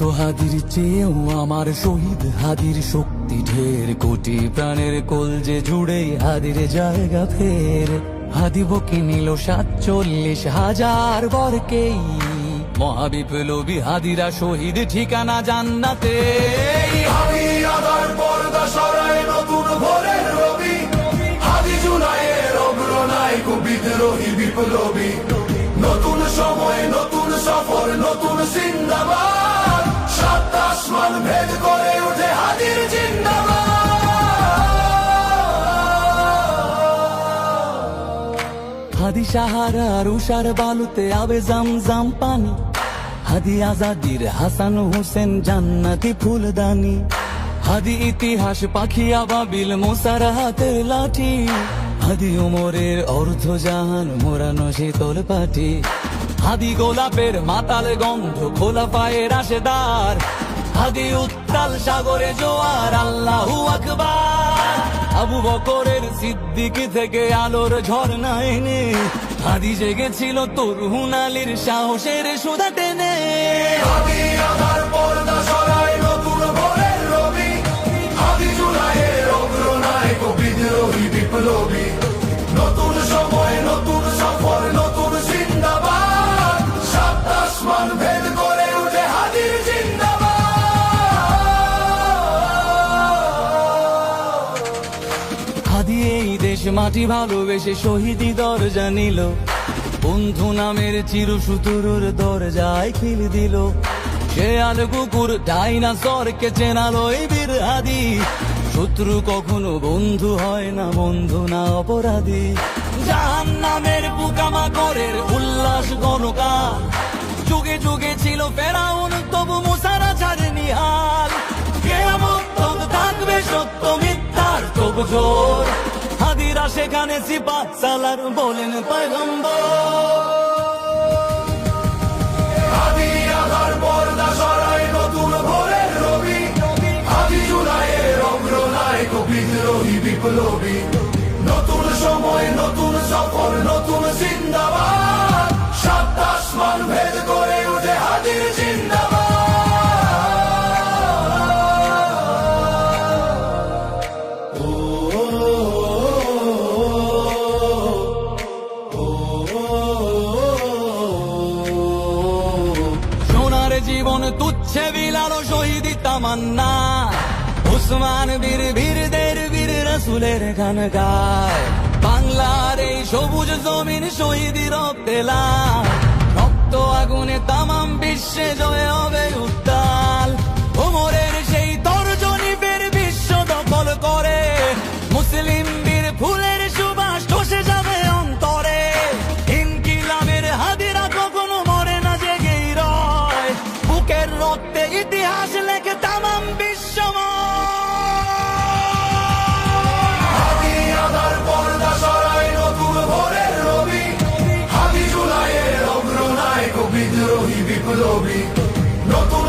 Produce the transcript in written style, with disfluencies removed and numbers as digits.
শত হাদির চেয়েও আমার শহীদ হাদির শক্তি ঢের, কোটি প্রাণের কলজে জুড়ে হাদির জায়গা ফের। হাদি বকে নিল 47,000 বরকেই, মহাবিপ্লবী হাদিরা শহীদ ঠিকানা জান্নাতে। হাদি আদার পর্দা সরায় নতুন ভোরের রবি, হাদি জুলাইয়ের অগ্রনায়ক বিদ্রোহী বিপ্লবী। নতুন সময় নতুন সফর নতুন জিন্দাবাদ, সাত আসমান ভেদ করে উঠে হাদির জিন্দাবাদ। হাদি সাহারার উষার বালুতে আবে জামজাম পানি, হাদি আজাদির হাসান হোসেন জান্নাতি ফুলদানি। হাদি ইতিহাস পাখি আবাবিল মোসার হাতের লাঠি, হাদি ওমরের অর্ধজাহান মোরানো শীতল পাটি। হাদি গোলাপের মাতাল গন্ধ খোলা পায়ের আশেদার, হাদি উত্তাল সাগরে জোয়ার আল্লাহু আকবার। আবু বকরের সিদ্দিক থেকে আলোর ঝর্ণা এনে, হাদি জেগেছিল তরুণ আলীর সাহসের সুধা টেনে। হাদি আদার পর্দা সরায় নতুন ভোরের রবি, হাদি জুলাইয়ের অগ্রনায়ক বিদ্রোহী বিপ্লবী। নতুন সময় নতুন সফর নতুন জিন্দাবাদ, সাত আসমান ভেদ করে উঠে হাদির জিন্দাবাদ। হাদি এই দেশ মাটি ভালোবেসে শহীদি দরজা নিল, বন্ধু নামের চিরসুতুরুর দরজায় খিল দিল। শেয়াল কুকুর ডাইনাসরকে চেনালো এই বীর হাদি, শত্রু কখনো বন্ধু হয় না, বন্ধু না অপরাধী। জাহান্নামের পোকামাকড়ের উল্লাস গণকাল, যুগে যুগে ছিল ফেরাউন তবু মুসারা ছাড়েনি হাল। কিয়ামত তক থাকবে সত্য মিথ্যার তব জোর, হাদিরা সেখানে সিপাহ সালার বলেন পয়গম্বর। হাদি আদার পর্দা সরায় নতুন ভোরের রবি, হাদি জুলাইয়ের অগ্রনায়ক বিদ্রোহী বিপ্লবী। নতুন সময় নতুন সফর নতুন জিন্দাবাদ, সাত আসমান ভেদ করে উঠে হাদির জিন্দাবাদ। সোনার জীবন তুচ্ছে বিলালো শহীদি তামান্না, উসমান বীর বীরদের বীর রাসূলের গান গায়। বাংলার এই সবুজ জমিন শহীদি রক্তে লাল, রক্ত আগুনে তামাম বিশ্বে জয় হবে উত্তাল। ওমরের সেই তর্জনী ফের বিশ্ব দখল করে, মুসলিম বীর ফুলের সুবাস ধসে যাবে অন্তরে। ইনকিলাবের হাদিরা কখনো মরে না, জেগেই রয়, বুকের রক্তে ইতিহাস লেখে তামাম হাদি আদার পর্দা সরায় নতুন ভোরের রবি, হাদি জুলাইয়ের অগ্রনায়ক বিদ্রোহী বিপ্লবী। নতুন